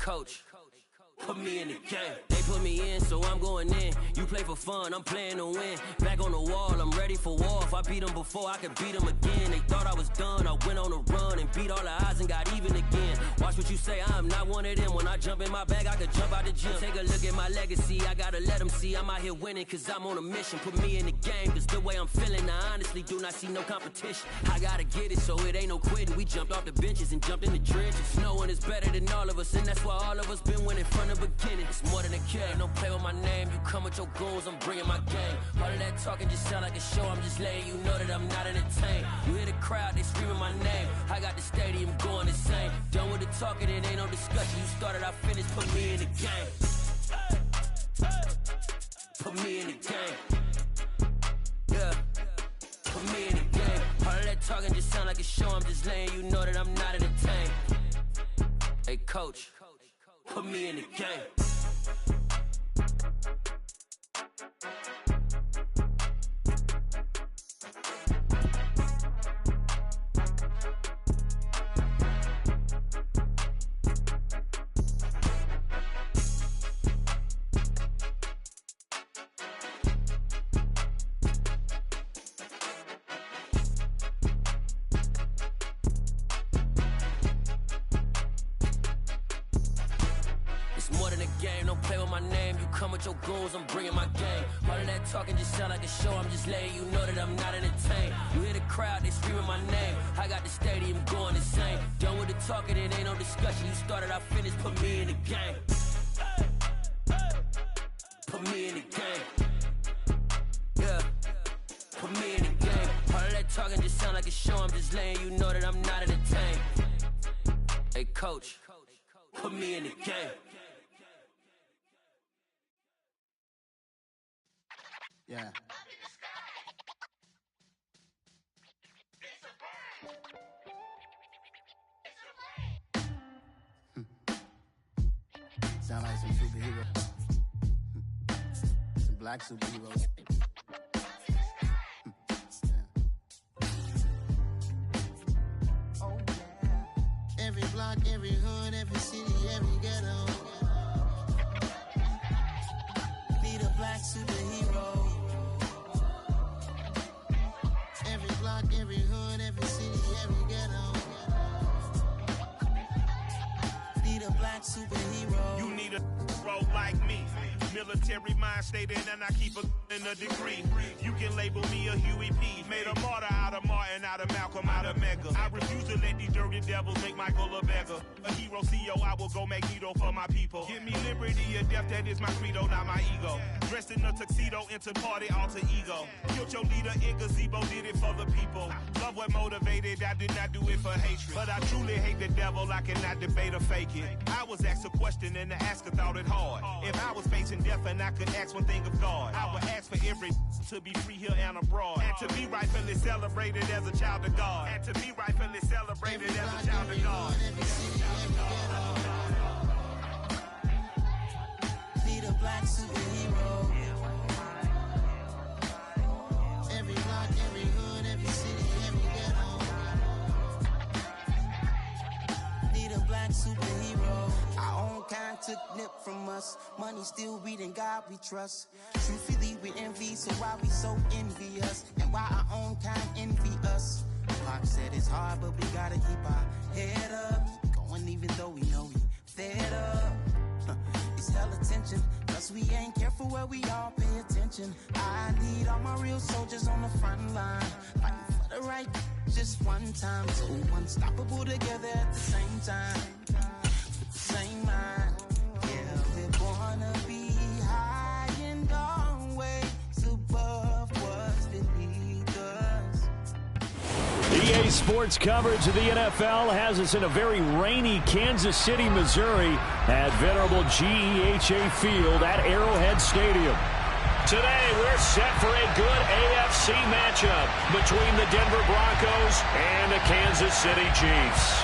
coach, put me in the game. They put me in, so I'm going in. You play for fun, I'm playing to win. Back on the wall, I'm ready for war. If I beat them before, I could beat them again. They thought I was done, I went on a run and beat all the odds and got even again. Watch what you say, I'm not one of them. When I jump in my bag, I could jump out the gym. Take a look at my legacy, I gotta let them see I'm out here winning, cause I'm on a mission. Put me in the game, cause the way I'm feeling, I honestly do not see no competition. I gotta get it, so it ain't no quitting. We jumped off the benches and jumped in the trenches. No one is better than all of us, and that's why all of us been winning from the beginning. It's more than a kill, don't play with my name. You come with your goons, I'm bringing my game. All of that talking just sound like a show, I'm just letting you know that I'm not entertained. You hear the crowd, they screaming my name. I got the stadium going insane. Done with the talking, it ain't no discussion. You started, I finished, put me in the game. Put me in the game. Yeah, put me in the game. All of that talking just sound like a show, I'm just letting you know that I'm not entertained. Hey coach, put me in the game. Your goals, I'm bringing my game. All of that talking just sound like a show, I'm just letting you know that I'm not entertained. You hear the crowd, they screaming my name. I got the stadium going insane. Done with the talking, it ain't no discussion. You started, I finished, put me in the game. Put me in the game. Yeah, put me in the game. All of that talking just sound like a show, I'm just letting you know that I'm not entertained. Hey coach, put me in the game. Yeah. Sound like some superheroes. Some black superheroes. Oh yeah. Every block, every hood, every city, every ghetto. Need a black superhero. Every block, every hood, every city, every ghetto. Need a black superhero. You need a bro like me. Military mind stated, and I keep in a degree. You can label me a Huey P. Made a martyr out of Martin, out of Malcolm, out of Mega. I refuse to let these dirty devils make Michael a beggar. A hero CEO, I will go Magneto for my people. Give me liberty or death, that is my credo, not my ego. Dressed in a tuxedo, into party, alter ego. Killed your leader in gazebo, did it for the people. Love what motivated, I did not do it for hatred. But I truly hate the devil, I cannot debate or fake it. I was asked a question and the asker thought it hard. If I was facing death and I could ask one thing of God, I would ask for every to be free here and abroad. And to be rightfully celebrated as a child of God. And to be rightfully celebrated as a child of God. Need a black superhero. Every block, every hood, every city, every ghetto. Need a black superhero. Our own kind took nip from us. Money still reading God we trust. Truthfully we envy, so why we so envious? And why our own kind envy us? Pac said it's hard, but we gotta keep our head up. Going even though we know we fed up. It's hella tension, cause we ain't careful where we all pay attention. I need all my real soldiers on the front line, fighting for the right just one time. So unstoppable together at the same time, with the same mind. Yeah, we're gonna be high and always above what's beneath us. EA Sports coverage of the NFL has us in a very rainy Kansas City, Missouri at venerable GEHA Field at Arrowhead Stadium. Today, we're set for a good AFC matchup between the Denver Broncos and the Kansas City Chiefs.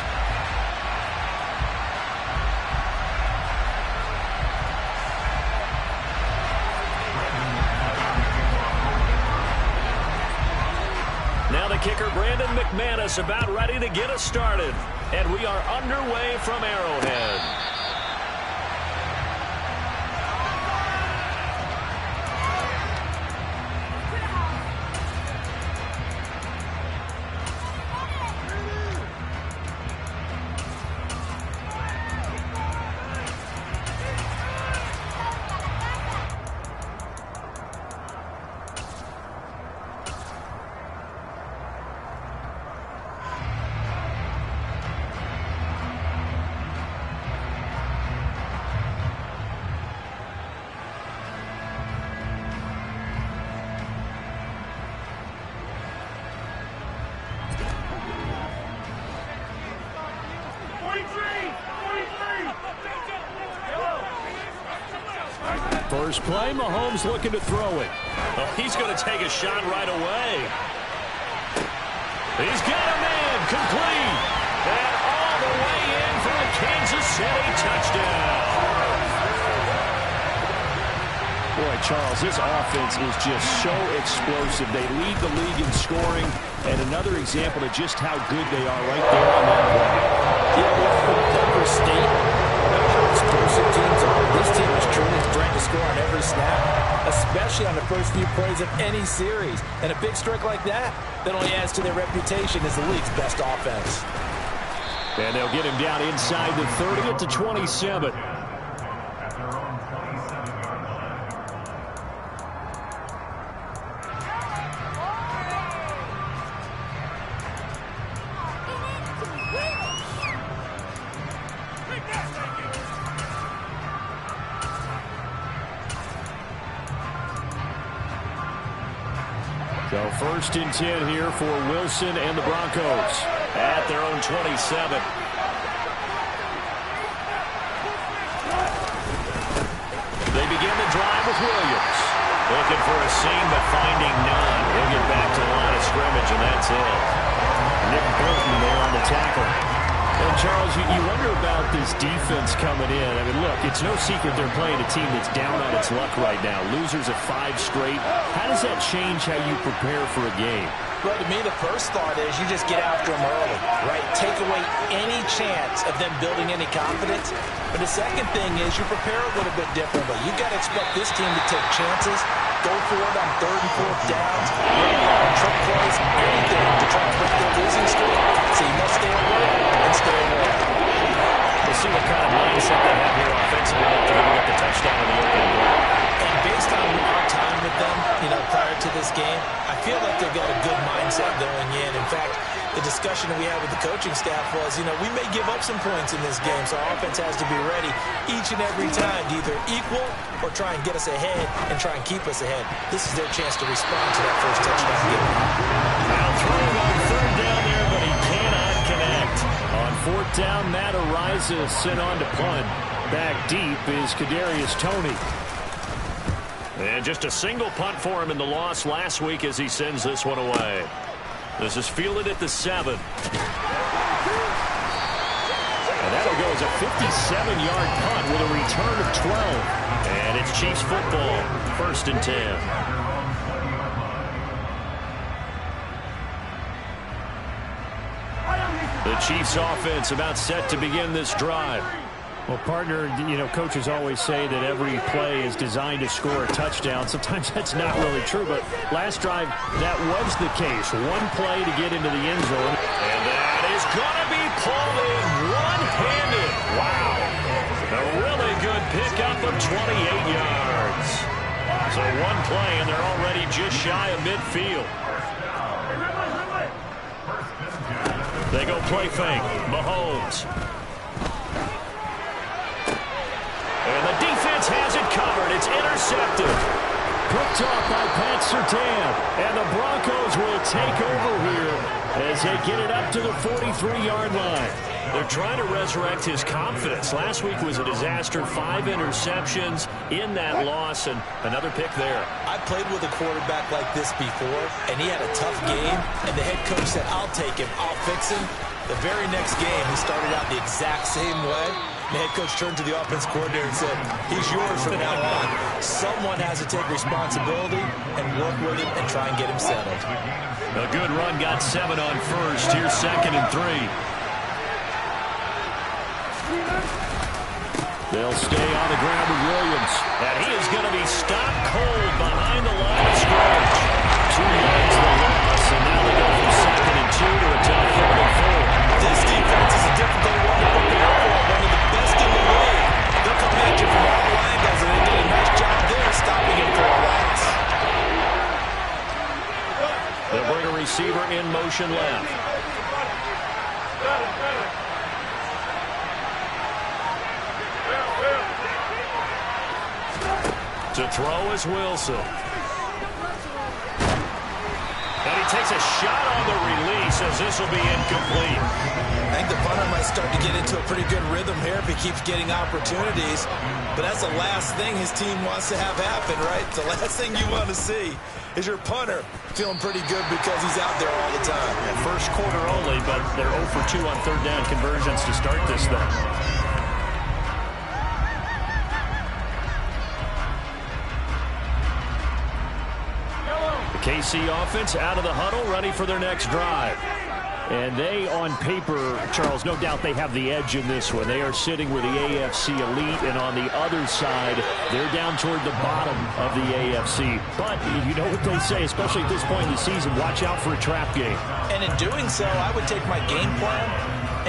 Now the kicker, Brandon McManus, about ready to get us started. And we are underway from Arrowhead. First play, Mahomes looking to throw it. Oh, he's going to take a shot right away. He's got a man, complete. And all the way in for a Kansas City touchdown. Boy, Charles, this offense is just so explosive. They lead the league in scoring, and another example of just how good they are right there on that play. Denver State, how explosive teams are. This team is truly threatening to score on every snap, especially on the first few plays of any series. And a big strike like that only adds to their reputation as the league's best offense. And they'll get him down inside the 30 at the 27. So first and 10 here for Wilson and the Broncos at their own 27. They begin the drive with Williams. Looking for a seam, but finding none. He'll get back to the line of scrimmage, and that's it. Nick Bolton there on the tackle. And Charles, you wonder about this defense coming in. I mean, look, it's no secret they're playing a team that's down on its luck right now. Losers of 5 straight. How does that change how you prepare for a game? Well, to me, the first thought is you just get after them early, right? Take away any chance of them building any confidence. But the second thing is you prepare a little bit differently. You got to expect this team to take chances, go for it on 3rd and 4th downs, run long trick plays, anything to try to break their losing streak. So you must stay alert and stay alert. We'll see what kind of mindset they have here offensively after giving up the touchdown in the opening drive. And based on our time with them, prior to this game, I feel like they've got a good mindset going in. In fact, the discussion that we had with the coaching staff was, we may give up some points in this game, so our offense has to be ready each and every time to either equal or try and get us ahead and try and keep us ahead. This is their chance to respond to that first touchdown game. Now throwing on 3rd down there, but he cannot connect. On 4th down, Matt Araiza sent on to punt. Back deep is Kadarius Toney. And just a single punt for him in the loss last week as he sends this one away. This is fielded at the 7. And that'll go as a 57-yard punt with a return of 12. And it's Chiefs football, 1st and 10. The Chiefs offense about set to begin this drive. Well, partner, coaches always say that every play is designed to score a touchdown. Sometimes that's not really true, but last drive, that was the case. One play to get into the end zone. And that is going to be pulled in one-handed. Wow. A really good pickup of 28 yards. So one play, and they're already just shy of midfield. They go play fake. Mahomes. And the defense has it covered. It's intercepted. Picked off by Pat Surtain. And the Broncos will take over here as they get it up to the 43-yard line. They're trying to resurrect his confidence. Last week was a disaster. 5 interceptions in that loss, and another pick there. I played with a quarterback like this before, and he had a tough game, and the head coach said, I'll take him, I'll fix him. The very next game, he started out the exact same way. The head coach turned to the offense coordinator and said, he's yours from now on. Someone has to take responsibility and work with him and try and get him settled. A good run, got 7 on first. Here's 2nd and 3. They'll stay on the ground with Williams. And he is going to be stopped cold behind the line of scrimmage. 2 yards the loss, and now they go from 2nd and 2 to a tough 3rd and 4. This defense is a difficult one to prepare for. One of the best in the league. They'll come at you from all angles, and they did a nice job there stopping him for a loss. They'll bring a receiver in motion left. To throw is Wilson. And he takes a shot on the release as this will be incomplete. I think the punter might start to get into a pretty good rhythm here if he keeps getting opportunities. But that's the last thing his team wants to have happen, right? The last thing you want to see is your punter feeling pretty good because he's out there all the time. Yeah, first quarter only, but they're 0 for 2 on third down conversions to start this thing. KC offense out of the huddle, ready for their next drive. And they, on paper, Charles, no doubt they have the edge in this one. They are sitting with the AFC elite, and on the other side, they're down toward the bottom of the AFC. But you know what they say, especially at this point in the season, watch out for a trap game. And in doing so, I would take my game plan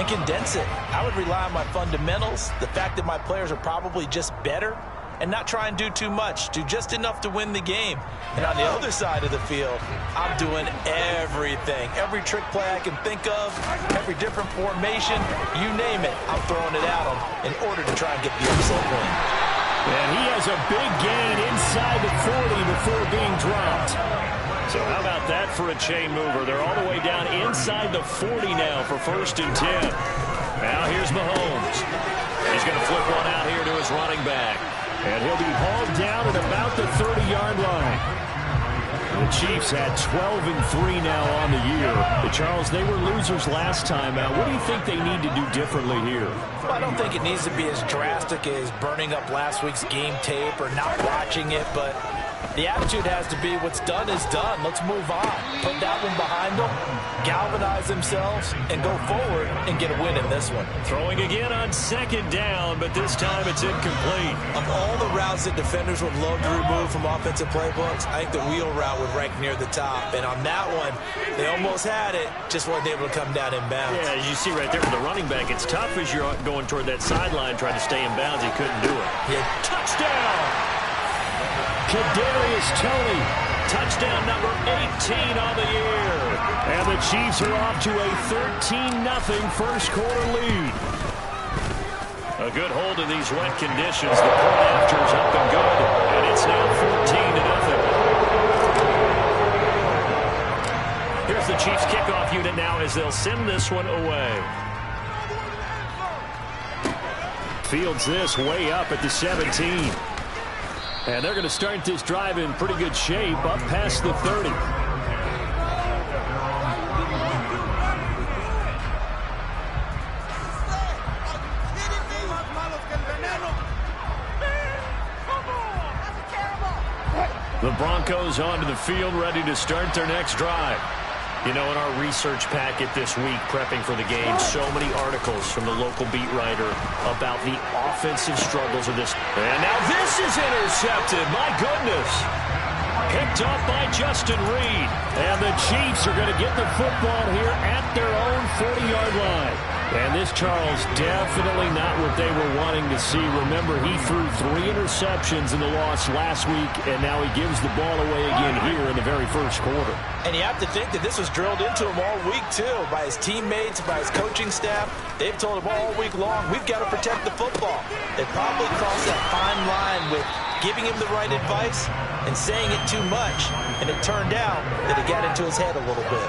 and condense it. I would rely on my fundamentals, the fact that my players are probably just better, and not try and do too much, do just enough to win the game. And on the other side of the field, I'm doing everything. Every trick play I can think of, every different formation, you name it, I'm throwing it at them in order to try and get the upset win. And he has a big gain inside the 40 before being dropped. So how about that for a chain mover? They're all the way down inside the 40 now for 1st and 10. Now here's Mahomes. He's going to flip one out here to his running back. And he'll be hauled down at about the 30-yard line. The Chiefs had 12-3 now on the year. But Charles, they were losers last time out. What do you think they need to do differently here? Well, I don't think it needs to be as drastic as burning up last week's game tape or not watching it, but the attitude has to be what's done is done. Let's move on. Put that one behind them, galvanize themselves, and go forward and get a win in this one. Throwing again on 2nd down, but this time it's incomplete. Of all the routes that defenders would love to remove from offensive playbooks, I think the wheel route would rank near the top. And on that one, they almost had it, just wasn't able to come down in bounds. Yeah, as you see right there with the running back, it's tough as you're going toward that sideline trying to stay in bounds. He couldn't do it. Yeah. Touchdown! Kadarius Toney. Touchdown number 18 on the year. And the Chiefs are off to a 13-0 first quarter lead. A good hold in these wet conditions. The point after is up and good. And it's now 14-0. Here's the Chiefs kickoff unit now as they'll send this one away. Fields this way up at the 17. And they're going to start this drive in pretty good shape up past the 30. The Broncos onto the field ready to start their next drive. You know, in our research packet this week, prepping for the game, so many articles from the local beat writer about the offensive struggles of this. And now this is intercepted. My goodness. Picked off by Justin Reed. And the Chiefs are going to get the football here at their own 40-yard line. And this, Charles, definitely not what they were wanting to see. Remember, he threw 3 interceptions in the loss last week, and now he gives the ball away again here in the very first quarter. And you have to think that this was drilled into him all week, too, by his teammates, by his coaching staff. They've told him all week long, we've got to protect the football. They probably crossed that fine line with giving him the right advice and saying it too much. And it turned out that it got into his head a little bit.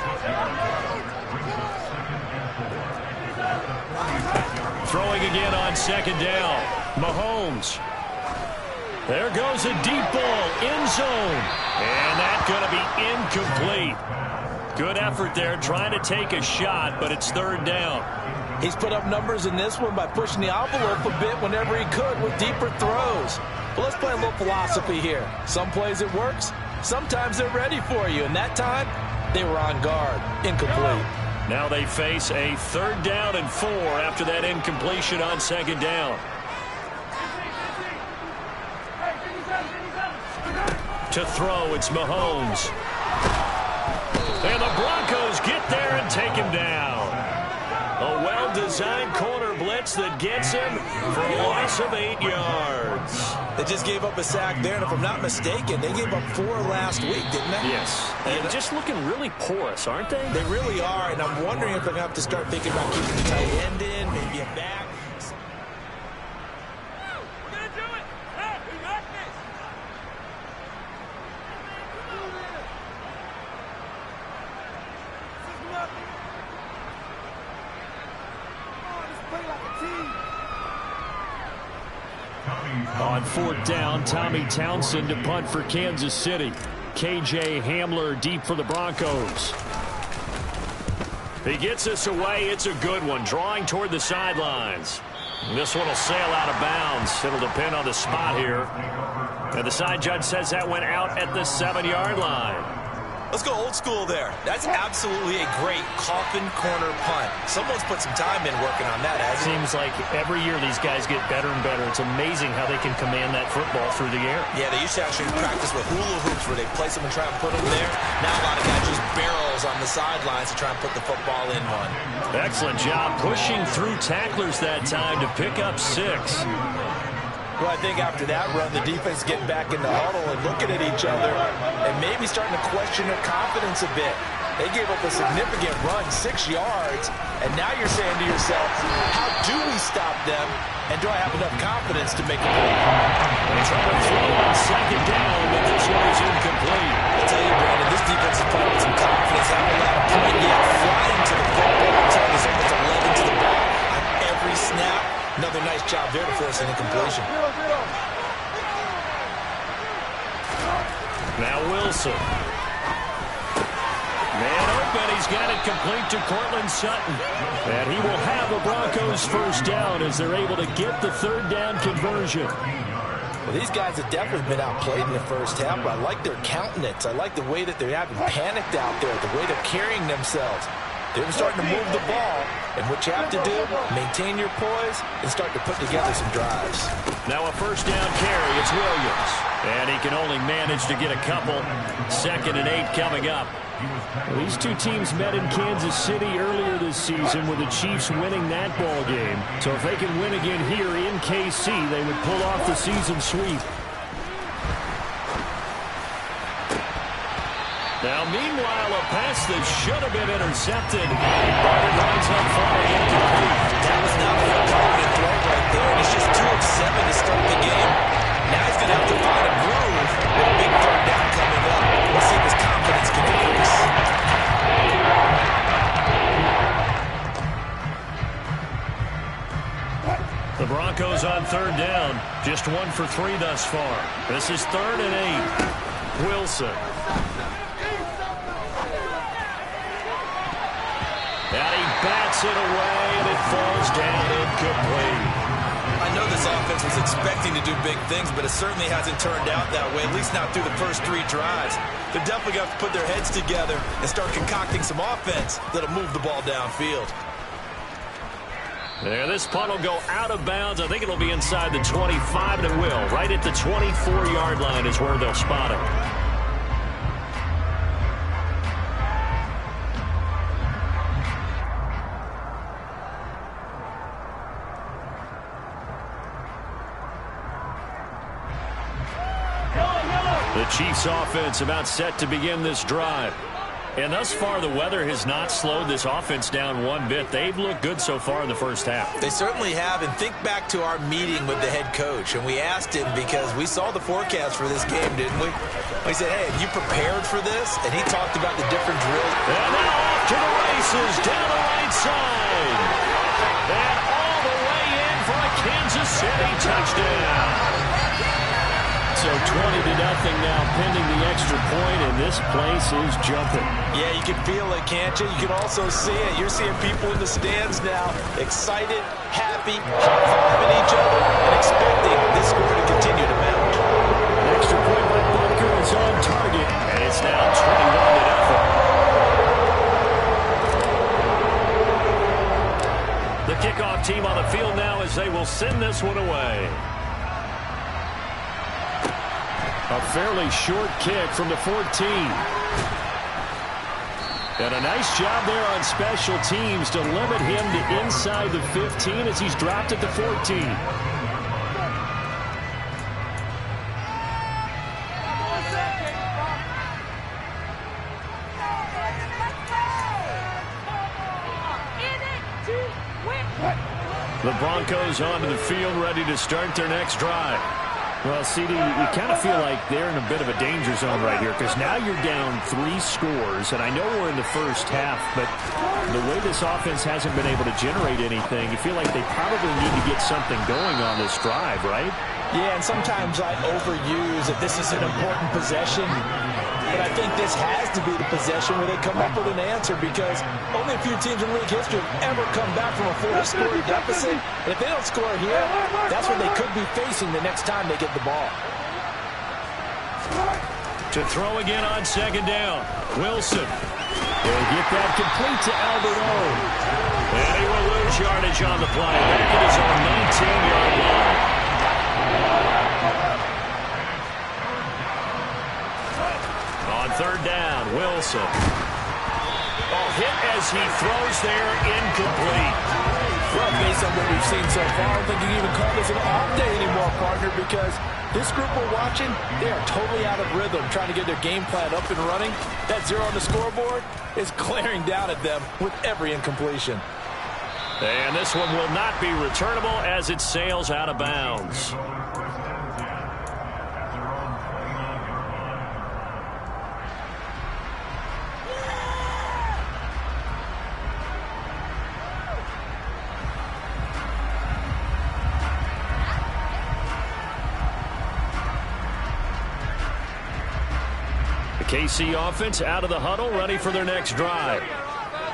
Throwing again on 2nd down. Mahomes. There goes a deep ball. End zone. And that's going to be incomplete. Good effort there trying to take a shot, but it's 3rd down. He's put up numbers in this one by pushing the envelope a bit whenever he could with deeper throws. But let's play a little philosophy here. Some plays it works. Sometimes they're ready for you. And that time, they were on guard. Incomplete. Now they face a 3rd down and 4 after that incompletion on 2nd down. To throw, it's Mahomes. And the Broncos get there and take him down. A well-designed corner blitz that gets him for a loss of 8 yards. They just gave up a sack there, and if I'm not mistaken, they gave up 4 last week, didn't they? Yes. And just looking really porous, aren't they? They really are, and I'm wondering if they're going to have to start thinking about keeping the tight end in, maybe a back. On 4th down, Tommy Townsend to punt for Kansas City. KJ Hamler deep for the Broncos. He gets this away. It's a good one. Drawing toward the sidelines. This one will sail out of bounds. It'll depend on the spot here. And the side judge says that went out at the 7-yard line. Let's go old school there. That's absolutely a great coffin corner punt. Someone's put some time in working on that, hasn't it? Seems like every year these guys get better and better. It's amazing how they can command that football through the air. Yeah, they used to actually practice with hula hoops where they place them and try and put them there. Now a lot of guys use barrels on the sidelines to try and put the football in one. Excellent job pushing through tacklers that time to pick up 6. Well, I think after that run, the defense getting back in the huddle and looking at each other and maybe starting to question their confidence a bit. They gave up a significant run, 6 yards, and now you're saying to yourself, how do we stop them, and do I have enough confidence to make a play? They try to throw on 2nd down, but this one is incomplete. I'll tell you, Brandon, this defense is playing with some confidence. Haven't allowed a point yet. Flying to the football. I'm telling you, it's almost 11 to the ball on every snap. Another nice job there to force an incompletion. Now Wilson. Man open. He's got it complete to Cortland Sutton. And he will have the Broncos 1st down as they're able to get the 3rd down conversion. Well, these guys have definitely been outplayed in the first half, but I like their countenance. I like the way that they're having panicked out there, the way they're carrying themselves. They're starting to move the ball, and what you have to do, maintain your poise and start to put together some drives. Now a 1st down carry. It's Williams. And he can only manage to get a couple. 2nd and 8 coming up. These two teams met in Kansas City earlier this season with the Chiefs winning that ball game. So if they can win again here in KC, they would pull off the season sweep. Now, meanwhile, a pass that should have been intercepted. But it runs up far incomplete. That was not a targeted throw right there. And it's just 2 of 7 to start the game. Now he's going to have to find a groove with a big 3rd down coming up. We'll see if his confidence can increase. The Broncos on 3rd down. Just 1 for 3 thus far. This is 3rd and 8. Wilson. And he bats it away, and it falls down incomplete. I know this offense was expecting to do big things, but it certainly hasn't turned out that way, at least not through the first 3 drives. They're definitely going to have to put their heads together and start concocting some offense that'll move the ball downfield. There, this punt will go out of bounds. I think it'll be inside the 25, and it will. Right at the 24-yard line is where they'll spot it. The Chiefs offense about set to begin this drive. And thus far, the weather has not slowed this offense down one bit. They've looked good so far in the first half. They certainly have, and think back to our meeting with the head coach, and we asked him because we saw the forecast for this game, didn't we? We said, hey, have you prepared for this? And he talked about the different drills. And now off to the races, down the right side. And all the way in for a Kansas City touchdown. So 20-0 now pending the extra point, and this place is jumping. Yeah, you can feel it, can't you? You can also see it. You're seeing people in the stands now, excited, happy, high-fiving each other, and expecting this score to continue to mount. Extra point by Butker is on target, and it's now 21-0. The kickoff team on the field now as they will send this one away. A fairly short kick from the 14. And a nice job there on special teams to limit him to inside the 15 as he's dropped at the 14. The Broncos onto the field ready to start their next drive. Well, CD, you kind of feel like they're in a bit of a danger zone right here because now you're down 3 scores, and I know we're in the first half, but the way this offense hasn't been able to generate anything, you feel like they probably need to get something going on this drive, right? Yeah, and sometimes I overuse that this is an important possession, but I think this has to be the possession where they come up with an answer because only a few teams in league history have ever come back from a 4-score deficit. And if they don't score here, that's what they could be facing the next time they get the ball. To throw again on second down, Wilson. They'll get that complete to Albert O. And he will lose yardage on the play. Back at his own 19-yard line. On third down, Wilson. Oh, hit as he throws there, incomplete. Well, based on what we've seen so far, I don't think you can even call this an off day anymore, partner, because this group we're watching, they are totally out of rhythm, trying to get their game plan up and running. That 0 on the scoreboard is glaring down at them with every incompletion. And this one will not be returnable as it sails out of bounds. KC offense out of the huddle, ready for their next drive.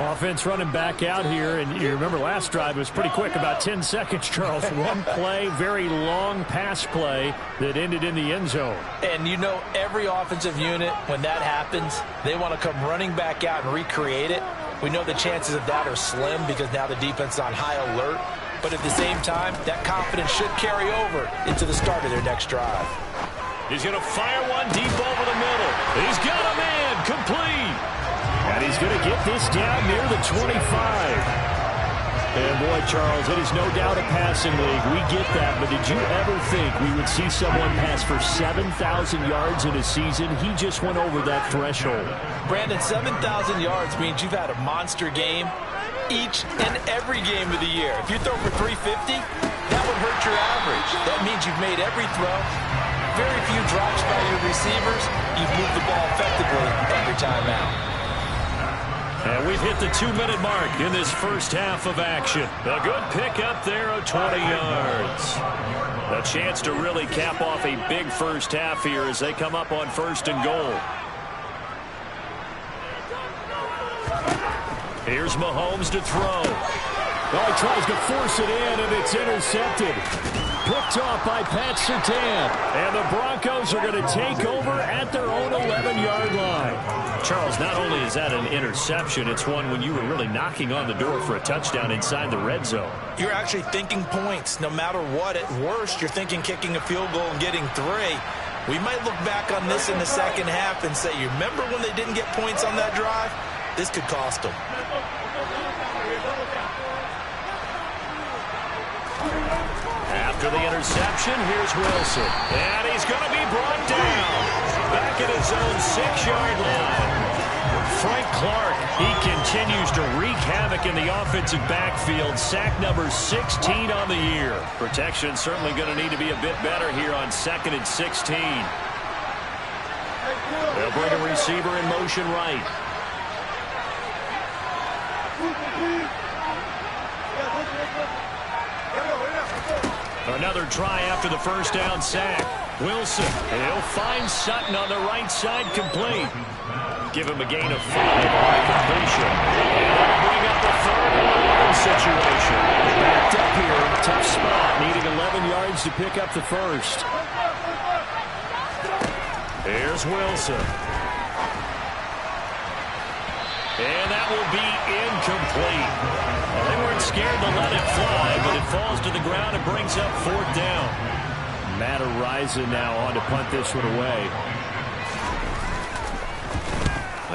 Offense running back out here, and you remember last drive was pretty quick, about 10 seconds, Charles. One play, very long pass play that ended in the end zone. And you know every offensive unit, when that happens, they want to come running back out and recreate it. We know the chances of that are slim because now the defense is on high alert. But at the same time, that confidence should carry over into the start of their next drive. He's going to fire one deep over the middle. He's got a man complete. And he's going to get this down near the 25. And boy, Charles, it is no doubt a passing league. We get that, but did you ever think we would see someone pass for 7,000 yards in a season? He just went over that threshold. Brandon, 7,000 yards means you've had a monster game each and every game of the year. If you throw for 350, that would hurt your average. That means you've made every throw. Very few drops by your receivers. You've moved the ball effectively every time out. And we've hit the 2-minute mark in this first half of action. A good pickup there of 20 yards. A chance to really cap off a big first half here as they come up on 1st and goal. Here's Mahomes to throw. Well, he tries to force it in, and it's intercepted. Picked off by Pat Surtain. And the Broncos are going to take over at their own 11-yard line. Charles, not only is that an interception, it's one when you were really knocking on the door for a touchdown inside the red zone. You're actually thinking points. No matter what, at worst, you're thinking kicking a field goal and getting 3. We might look back on this in the second half and say, you remember when they didn't get points on that drive? This could cost them. After the interception, here's Wilson. And he's going to be brought down. Back at his own 6-yard line. Frank Clark, he continues to wreak havoc in the offensive backfield. Sack number 16 on the year. Protection certainly going to need to be a bit better here on 2nd and 16. They'll bring a receiver in motion right. Another try after the first down sack. Wilson, he'll find Sutton on the right side, complete. Give him a gain of 5 on the completion. And that'll bring up the 3rd and 11 situation. Backed up here, tough spot, needing 11 yards to pick up the first. Here's Wilson. And that will be incomplete. Well, they weren't scared to let it fly, but it falls to the ground and brings up 4th down. Matt Araiza now on to punt this one away.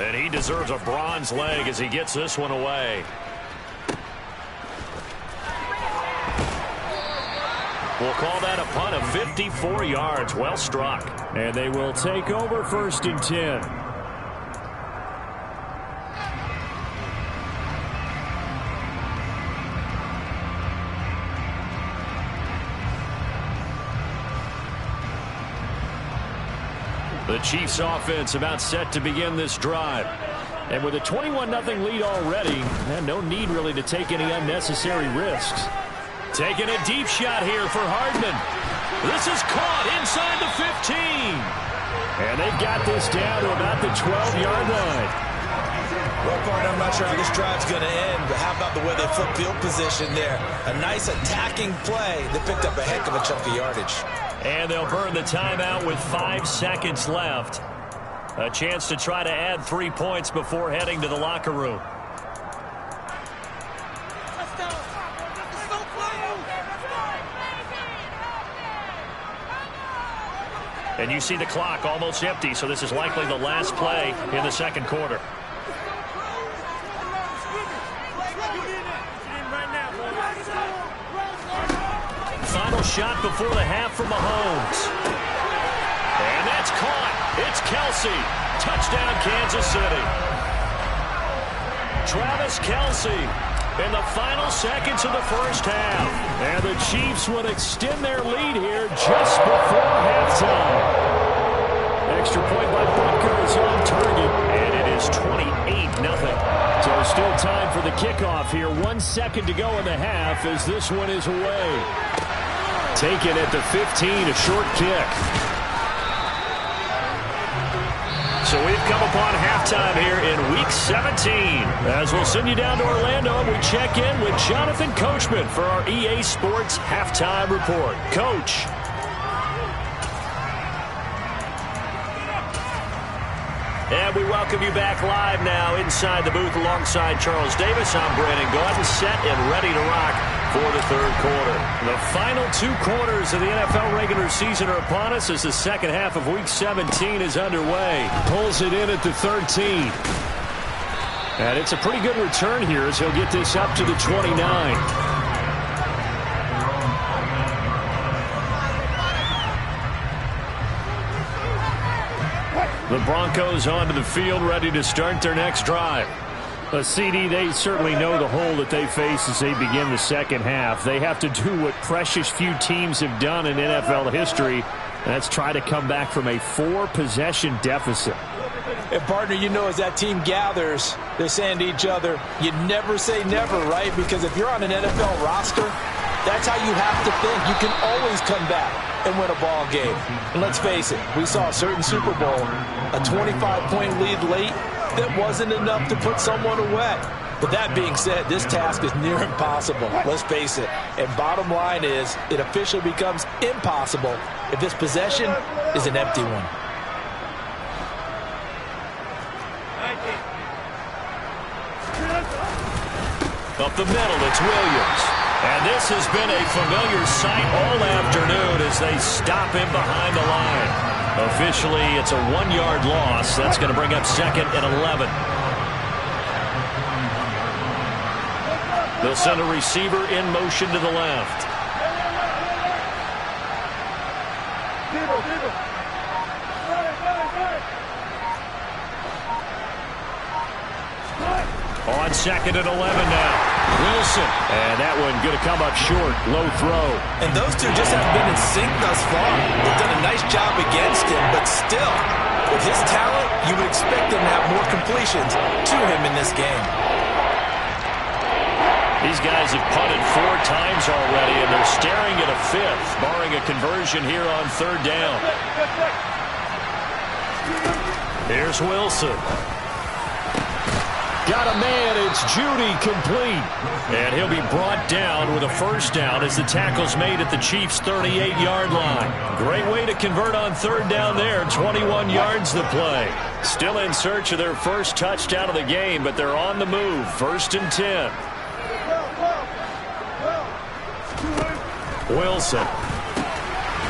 And he deserves a bronze leg as he gets this one away. We'll call that a punt of 54 yards. Well struck. And they will take over 1st and 10. The Chiefs offense about set to begin this drive. And with a 21-0 lead already, no need really to take any unnecessary risks. Taking a deep shot here for Hardman. This is caught inside the 15. And they've got this down to about the 12-yard line. Well, partner, I'm not sure how this drive's going to end, but how about the way they flip field position there? A nice attacking play that picked up a heck of a chunk of yardage. And they'll burn the timeout with 5 seconds left. A chance to try to add 3 points before heading to the locker room. And you see the clock almost empty, so this is likely the last play in the second quarter. Final shot before the half from Mahomes. And that's caught. It's Kelce. Touchdown, Kansas City. Travis Kelce in the final seconds of the first half. And the Chiefs would extend their lead here just before halftime. Extra point by Butker is on target. And it is 28-0. So still time for the kickoff here. 1 second to go in the half as this one is away. Taken at the 15, a short kick. So we've come upon halftime here in Week 17. As we'll send you down to Orlando, and we check in with Jonathan Coachman for our EA Sports Halftime Report. Coach. And we welcome you back live now inside the booth alongside Charles Davis. I'm Brandon Gaudin, set and ready to rock for the third quarter. The final 2 quarters of the NFL regular season are upon us as the second half of Week 17 is underway. Pulls it in at the 13. And it's a pretty good return here as he'll get this up to the 29. The Broncos onto the field, ready to start their next drive. A CD, they certainly know the hole that they face as they begin the second half. They have to do what precious few teams have done in NFL history, and that's try to come back from a 4-possession deficit. And, partner, you know, as that team gathers, they're saying to each other, you never say never, right? Because if you're on an NFL roster, that's how you have to think. You can always come back and win a ball game. And let's face it, we saw a certain Super Bowl, a 25-point lead late that wasn't enough to put someone away. But that being said, this task is near impossible. Let's face it. And bottom line is, it officially becomes impossible if this possession is an empty one. Up the middle, it's Williams. And this has been a familiar sight all afternoon as they stop him behind the line. Officially, it's a 1-yard loss. That's going to bring up 2nd and 11. They'll send a receiver in motion to the left. On 2nd and 11 now. Wilson. And that one going to come up short. Low throw. And those two just haven't been in sync thus far. They've done a nice job against him, but still, with his talent, you would expect him to have more completions to him in this game. These guys have punted 4 times already, and they're staring at a 5th, barring a conversion here on 3rd down. Here's Wilson. Got a man, it's Judy, complete. And he'll be brought down with a 1st down as the tackle's made at the Chiefs' 38-yard line. Great way to convert on 3rd down there, 21 yards to play. Still in search of their first touchdown of the game, but they're on the move, 1st and 10. Wilson.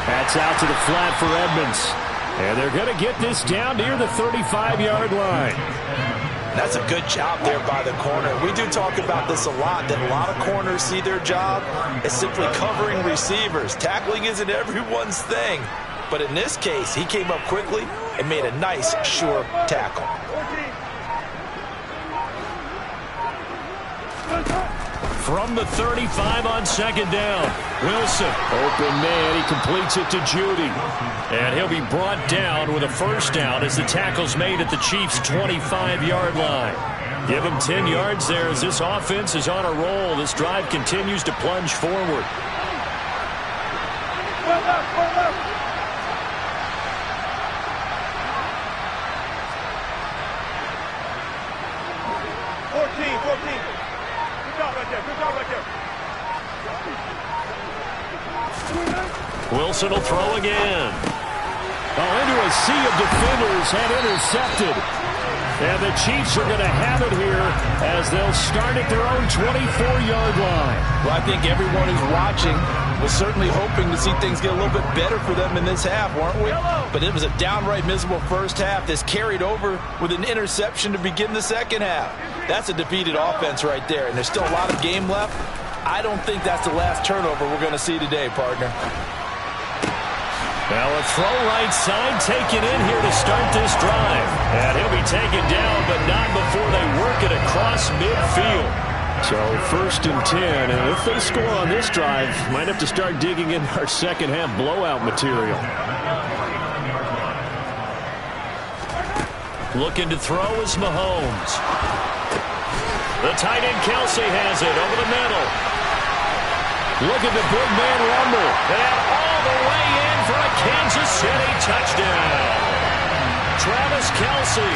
That's out to the flat for Edmonds. And they're going to get this down near the 35-yard line. That's a good job there by the corner. We do talk about this a lot, that a lot of corners see their job as simply covering receivers. Tackling isn't everyone's thing. But in this case, he came up quickly and made a nice, sure tackle. from the 35 on second down. Wilson, open man, he completes it to Judy. And he'll be brought down with a first down as the tackle's made at the Chiefs' 25-yard line. Give him 10 yards there as this offense is on a roll. This drive continues to plunge forward. 14. Good job right there. Wilson will throw again. Into a sea of defenders and intercepted. And the Chiefs are going to have it here as they'll start at their own 24-yard line. Well, I think everyone who's watching was certainly hoping to see things get a little bit better for them in this half, weren't we? But it was a downright miserable first half. This carried over with an interception to begin the second half. That's a defeated offense right there, and there's still a lot of game left. I don't think that's the last turnover we're going to see today, partner. Now a throw right side taken in here to start this drive. And he'll be taken down, but not before they work it across midfield. So 1st and 10, and if they score on this drive, might have to start digging in our second half blowout material. Looking to throw is Mahomes. The tight end Kelsey has it over the middle. Look at the big man rumble. And all the way in for a Kansas City touchdown. Travis Kelsey.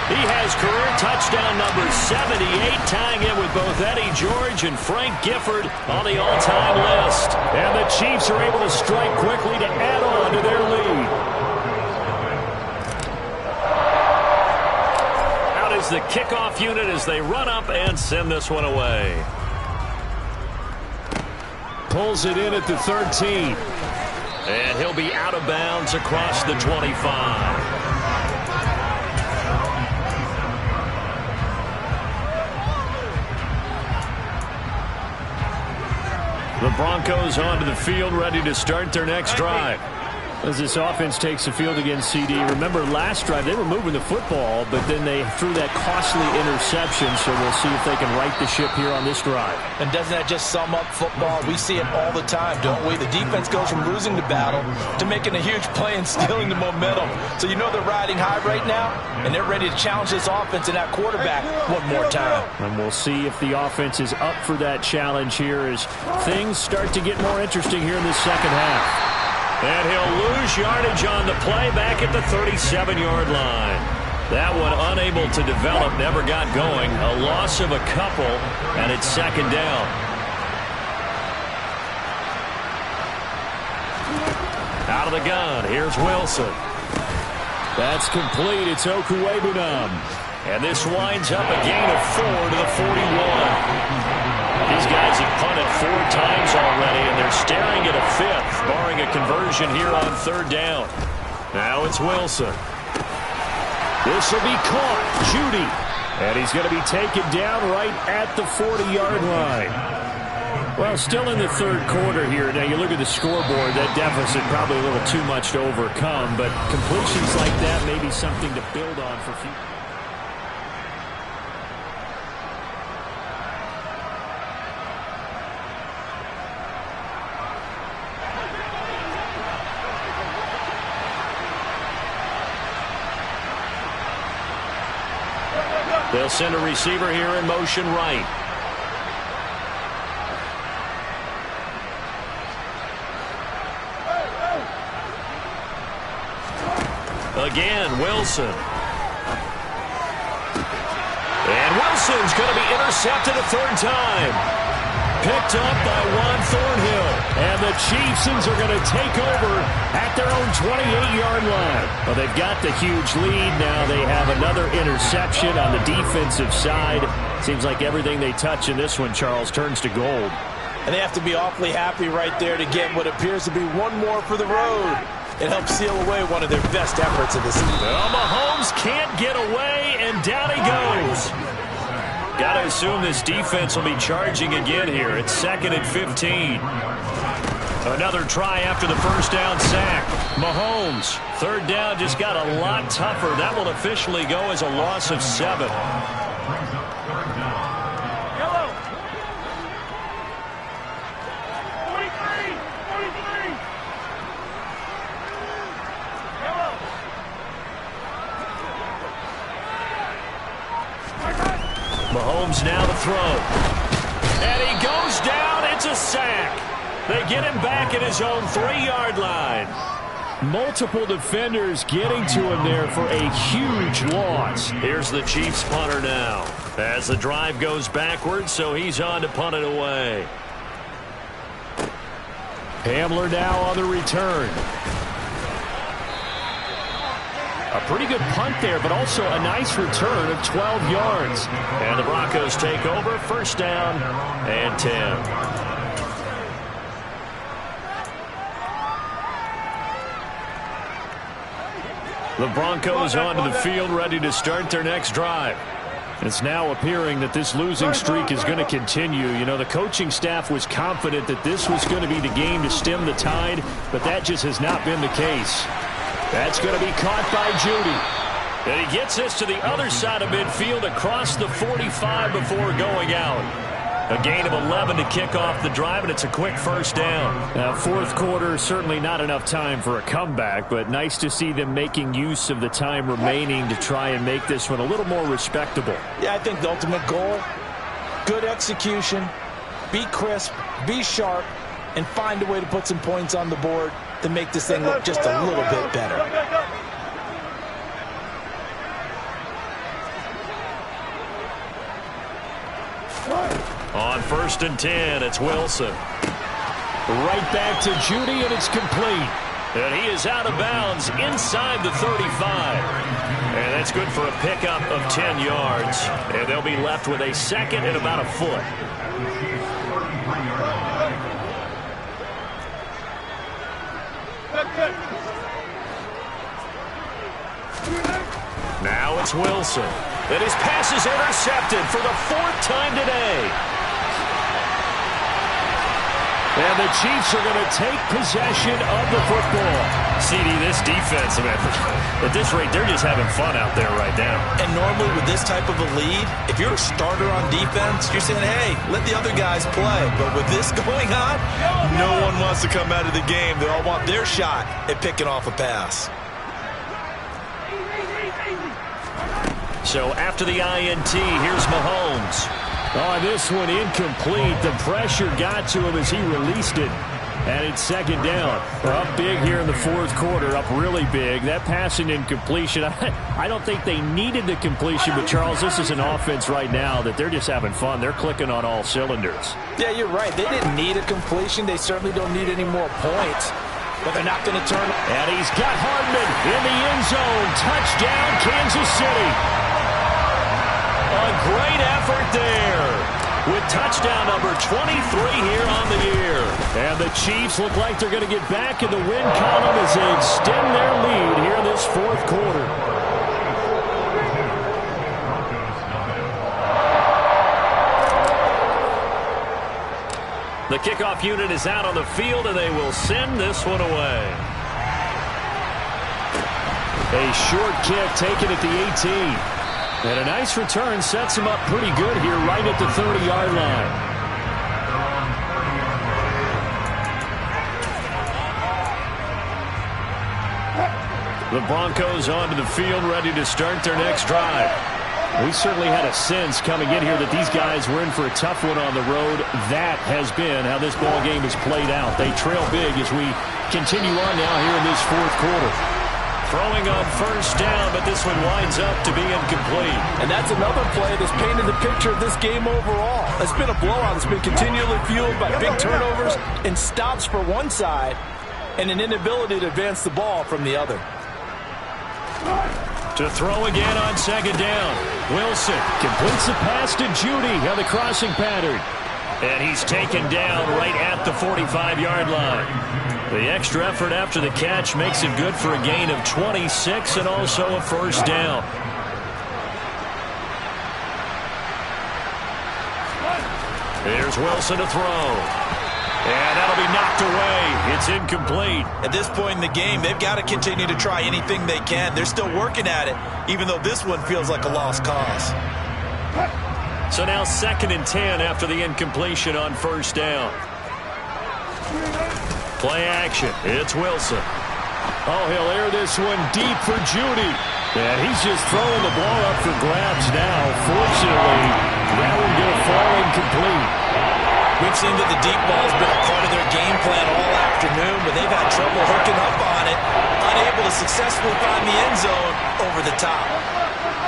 He has career touchdown number 78, tying it with both Eddie George and Frank Gifford on the all-time list. And the Chiefs are able to strike quickly to add on to their lead. Out is the kickoff unit as they run up and send this one away. Pulls it in at the 13. And he'll be out of bounds across the 25. The Broncos onto the field, ready to start their next drive. As this offense takes the field against CD, remember last drive they were moving the football, but then they threw that costly interception, so we'll see if they can right the ship here on this drive. And doesn't that just sum up football? We see it all the time, don't we? The defense goes from losing the battle to making a huge play and stealing the momentum. So you know they're riding high right now, and they're ready to challenge this offense and that quarterback one more time. And we'll see if the offense is up for that challenge here as things start to get more interesting here in the second half. And he'll lose yardage on the play back at the 37-yard line. That one unable to develop, never got going. A loss of a couple, and it's second down. Out of the gun, here's Wilson. That's complete, it's Okuwebunam. And this winds up a gain of 4 to the 41. These guys have punted 4 times already, and they're staring at a 5th, barring a conversion here on 3rd down. Now it's Wilson. This will be caught. Judy. And he's going to be taken down right at the 40-yard line. Well, still in the 3rd quarter here. Now, you look at the scoreboard, that deficit probably a little too much to overcome, but completions like that may be something to build on for future. They'll send a receiver here in motion right. Again, Wilson. And Wilson's going to be intercepted a 3rd time. Picked up by Juan Thornhill. And the Chiefs are going to take over at their own 28-yard line. Well, they've got the huge lead. Now they have another interception on the defensive side. Seems like everything they touch in this one, Charles, turns to gold. And they have to be awfully happy right there to get what appears to be one more for the road. It helps seal away one of their best efforts of the season. Well, Mahomes can't get away, and down he goes. Got to assume this defense will be charging again here. It's 2nd and 15. Another try after the first down sack. Mahomes, 3rd down just got a lot tougher. That will officially go as a loss of 7. Mahomes now to throw. And he goes down. It's a sack. They get him back at his own 3-yard line. Multiple defenders getting to him there for a huge loss. Here's the Chiefs punter now. As the drive goes backwards, so he's on to punt it away. Hamler now on the return. A pretty good punt there, but also a nice return of 12 yards. And the Broncos take over, first down and 10. The Broncos onto the field, ready to start their next drive. It's now appearing that this losing streak is going to continue. You know, the coaching staff was confident that this was going to be the game to stem the tide, but that just has not been the case. That's going to be caught by Jeudy. And he gets this to the other side of midfield across the 45 before going out. A gain of 11 to kick off the drive, and it's a quick first down. Now, fourth quarter, certainly not enough time for a comeback, but nice to see them making use of the time remaining to try and make this one a little more respectable. Yeah, I think the ultimate goal, good execution, be crisp, be sharp, and find a way to put some points on the board to make this thing look just a little bit better. On first and 10, it's Wilson. Right back to Jeudy, and it's complete. And he is out of bounds inside the 35. And that's good for a pickup of 10 yards. And they'll be left with a second and about a foot. Now it's Wilson. And his pass is intercepted for the 4th time today. And the Chiefs are going to take possession of the football. CD, this defense, man, at this rate, they're just having fun out there right now. And normally with this type of a lead, if you're a starter on defense, you're saying, hey, let the other guys play. But with this going on, no one wants to come out of the game. They all want their shot at picking off a pass. So after the INT, here's Mahomes. Oh, this one incomplete. The pressure got to him as he released it. And it's second down. Up big here in the fourth quarter, up really big. That passing incompletion, I don't think they needed the completion, but Charles, this is an offense right now that they're just having fun. They're clicking on all cylinders. Yeah, you're right. They didn't need a completion. They certainly don't need any more points. But they're not going to turn. And he's got Hardman in the end zone. Touchdown, Kansas City. A great effort there with touchdown number 23 here on the year. And the Chiefs look like they're going to get back in the win column as they extend their lead here in this fourth quarter. The kickoff unit is out on the field, and they will send this one away. A short kick taken at the 18. And a nice return sets him up pretty good here right at the 30-yard line. The Broncos onto the field ready to start their next drive. We certainly had a sense coming in here that these guys were in for a tough one on the road. That has been how this ball game has played out. They trail big as we continue on now here in this fourth quarter. Throwing on first down, but this one winds up to be incomplete. And that's another play that's painted the picture of this game overall. It's been a blowout. It's been continually fueled by big turnovers and stops for one side and an inability to advance the ball from the other. To throw again on second down. Wilson completes the pass to Jeudy on the crossing pattern. And he's taken down right at the 45-yard line. The extra effort after the catch makes it good for a gain of 26 and also a first down. Here's Wilson to throw. And that'll be knocked away. It's incomplete. At this point in the game, they've got to continue to try anything they can. They're still working at it, even though this one feels like a lost cause. So now second and 10 after the incompletion on first down. Play action. It's Wilson. Oh, he'll air this one deep for Jeudy. And he's just throwing the ball up for grabs now. Fortunately, that one going to fall incomplete. We've seen that the deep ball's been a part of their game plan all afternoon, but they've had trouble hooking up on it, unable to successfully find the end zone over the top.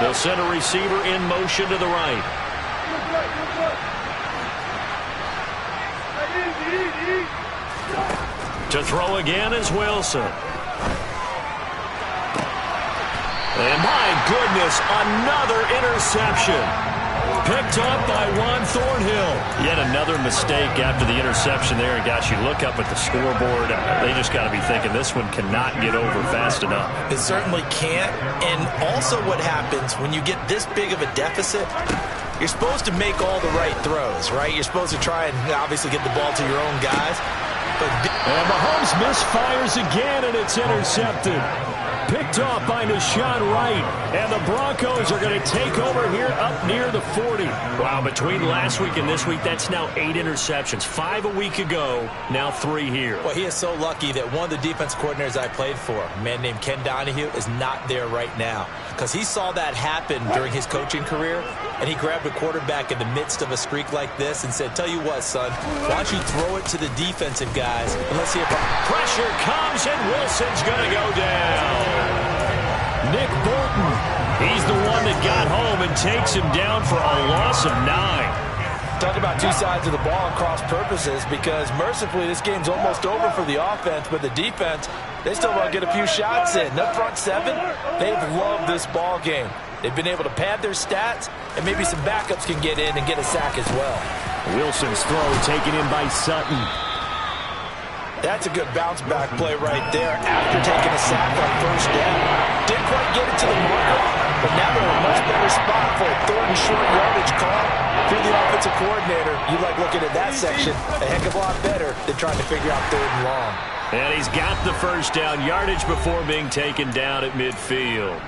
They'll send a receiver in motion to the right. To throw again is Wilson. And my goodness, another interception. Picked up by Juan Thornhill. Yet another mistake after the interception there. And gosh, you look up at the scoreboard, they just got to be thinking this one cannot get over fast enough. It certainly can't. And also what happens when you get this big of a deficit, you're supposed to make all the right throws, right? You're supposed to try and obviously get the ball to your own guys. And Mahomes misfires again, and it's intercepted. Picked off by Nahshon Wright. And the Broncos are going to take over here up near the 40. Wow, between last week and this week, that's now 8 interceptions. 5 a week ago, now 3 here. Well, he is so lucky that one of the defense coordinators I played for, a man named Ken Donahue, is not there right now. Because he saw that happen during his coaching career, and he grabbed a quarterback in the midst of a streak like this and said, tell you what, son, why don't you throw it to the defensive guys, and let's see if pressure comes, and Wilson's going to go down. Nick Bolton, he's the one that got home and takes him down for a loss of 9. Talk about two sides of the ball and cross purposes, because mercifully this game's almost over for the offense, but the defense, they still want to get a few shots in. The front 7, they've loved this ball game. They've been able to pad their stats, and maybe some backups can get in and get a sack as well. Wilson's throw taken in by Sutton. That's a good bounce back play right there after taking a sack on first down. Didn't quite get it to the marker, but now they're in a much better spot for a 3rd and short yardage call. If you're the offensive coordinator, you like looking at that section a heck of a lot better than trying to figure out 3rd and long. And he's got the first down yardage before being taken down at midfield.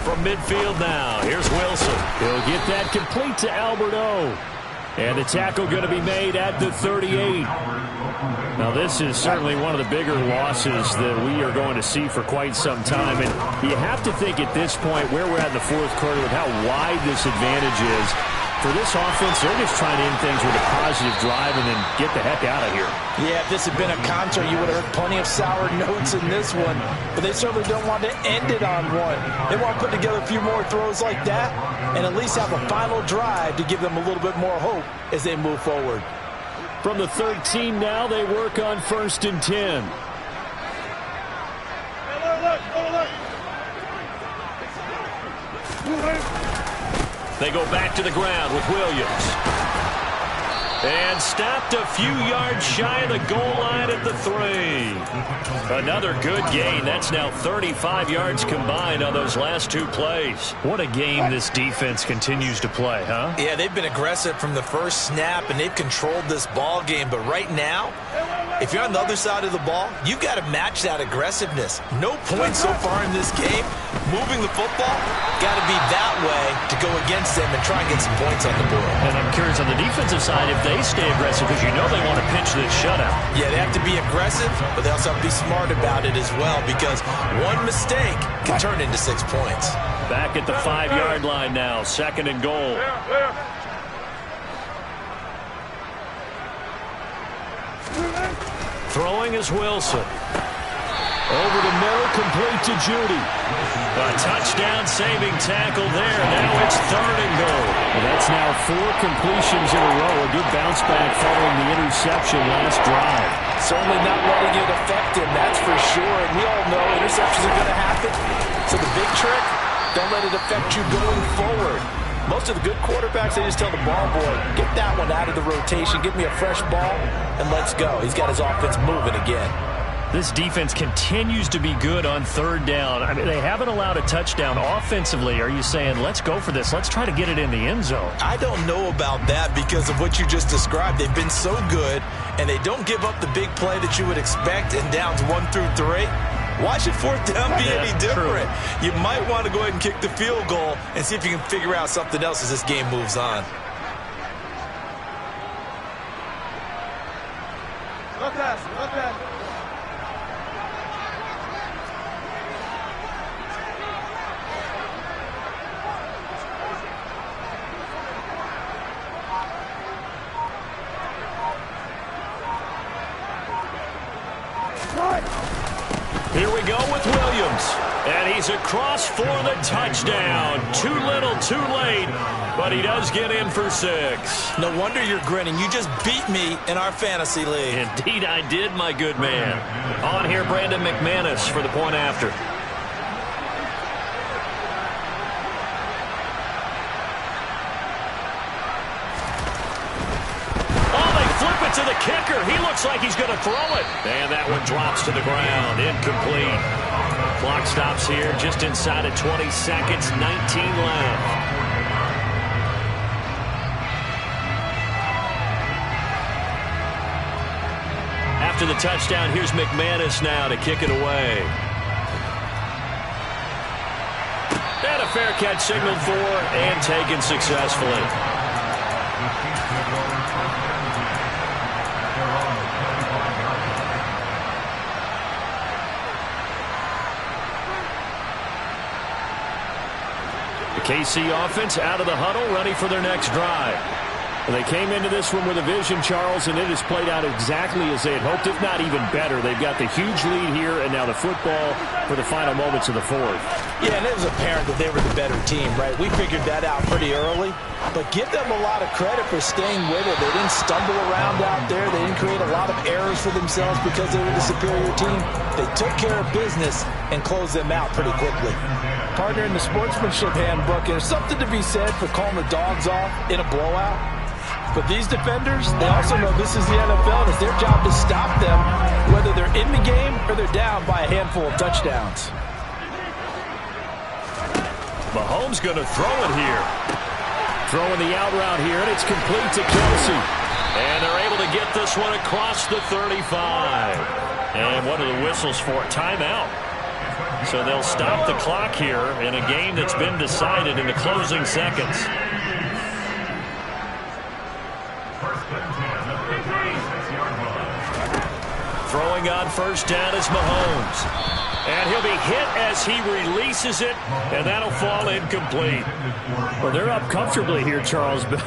From midfield now, here's Wilson. He'll get that complete to Albert O. And the tackle going to be made at the 38. Now, this is certainly one of the bigger losses that we are going to see for quite some time. And you have to think at this point where we're at in the 4th quarter with how wide this advantage is. For this offense, they're just trying to end things with a positive drive and then get the heck out of here. Yeah, if this had been a concert, you would have heard plenty of sour notes in this one. But they certainly don't want to end it on one. They want to put together a few more throws like that and at least have a final drive to give them a little bit more hope as they move forward. From the 13 now, they work on 1st and 10. They go back to the ground with Williams. And stopped a few yards shy of the goal line at the 3. Another good gain. That's now 35 yards combined on those last 2 plays. What a game this defense continues to play, huh? Yeah, they've been aggressive from the first snap, and they've controlled this ball game. But right now, if you're on the other side of the ball, you've got to match that aggressiveness. No points so far in this game. Moving the football, got to be that way to go against them and try and get some points on the board. And I'm curious on the defensive side if they stay aggressive, because you know they want to pinch this shutout. Yeah, they have to be aggressive, but they also have to be smart about it as well, because one mistake can turn into 6 points. Back at the 5-yard line now, 2nd and goal. Throwing is Wilson. Over the middle, complete to Judy. A touchdown-saving tackle there. Now it's 3rd and goal. Well, that's now 4 completions in a row. A good bounce back following the interception last drive. Certainly not letting it affect him, that's for sure. And we all know interceptions are going to happen. So the big trick, don't let it affect you going forward. Most of the good quarterbacks, they just tell the ball boy, get that one out of the rotation, give me a fresh ball, and let's go. He's got his offense moving again. This defense continues to be good on 3rd down. I mean, they haven't allowed a touchdown offensively. Are you saying, let's go for this? Let's try to get it in the end zone. I don't know about that because of what you just described. They've been so good, and they don't give up the big play that you would expect in downs 1 through 3. Why should fourth down be any different? True. You might want to go ahead and kick the field goal and see if you can figure out something else as this game moves on. Here we go with Williams. And he's across for the touchdown. Too little, too late. But he does get in for 6. No wonder you're grinning. You just beat me in our fantasy league. Indeed I did, my good man. On here, Brandon McManus for the point after. To the kicker. He looks like he's going to throw it. And that one drops to the ground. Incomplete. Clock stops here just inside of 20 seconds. 19 left. After the touchdown, here's McManus now to kick it away. And a fair catch signaled for and taken successfully. KC offense out of the huddle, ready for their next drive. Well, they came into this one with a vision, Charles, and it has played out exactly as they had hoped, if not even better. They've got the huge lead here, and now the football for the final moments of the fourth. Yeah, and it was apparent that they were the better team, right? We figured that out pretty early, but give them a lot of credit for staying with it. They didn't stumble around out there. They didn't create a lot of errors for themselves because they were the superior team. They took care of business and closed them out pretty quickly. Partner, in the sportsmanship handbook, there's something to be said for calling the dogs off in a blowout. But these defenders, they also know this is the NFL, and it's their job to stop them, whether they're in the game or they're down by a handful of touchdowns. Mahomes going to throw it here. Throwing the out route here, and it's complete to Kelsey. And they're able to get this one across the 35. And what are the whistles for? Timeout. So they'll stop the clock here in a game that's been decided in the closing seconds. Throwing on first down is Mahomes. And he'll be hit as he releases it, and that'll fall incomplete. Well, they're up comfortably here, Charles, but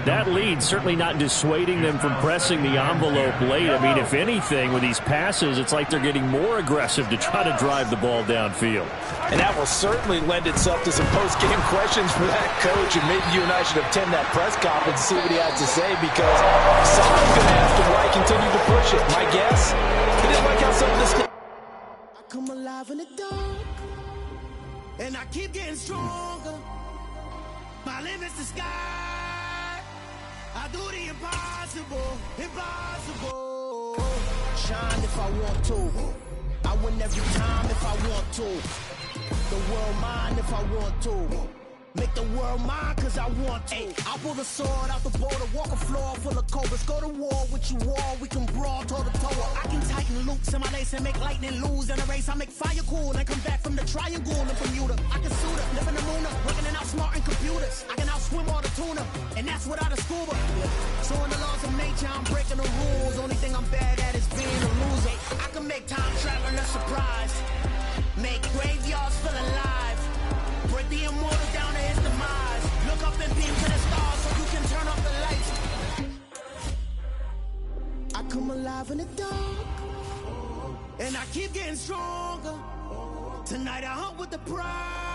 that lead certainly not dissuading them from pressing the envelope late. I mean, if anything, with these passes, it's like they're getting more aggressive to try to drive the ball downfield. And that will certainly lend itself to some post-game questions for that coach, and maybe you and I should attend that press conference and see what he has to say, because someone's going to ask him why he continued to push it. My guess, he didn't like how some of this... I come alive in the dark, and I keep getting stronger. My limit's the sky. I do the impossible, impossible. Shine if I want to. I win every time if I want to. The world mine if I want to. Make the world mine cause I want to. I'll pull the sword out the border, walk a floor full of cobras. Go to war with you all, we can brawl toe to toe. I can tighten loops in my lace and make lightning lose in a race. I make fire cool and come back from the triangle in Bermuda. I can suit up, live in the moon up, working and outsmarting computers. I can outswim all the tuna, and that's without a scuba. So in the laws of nature, I'm breaking the rules. Only thing I'm bad at is being a loser. I can make time traveling a surprise, make graveyards feel alive, break the immortal down to his demise. Look up and beam to the stars so you can turn off the lights. I come alive in the dark, and I keep getting stronger. Tonight I hunt with the pride.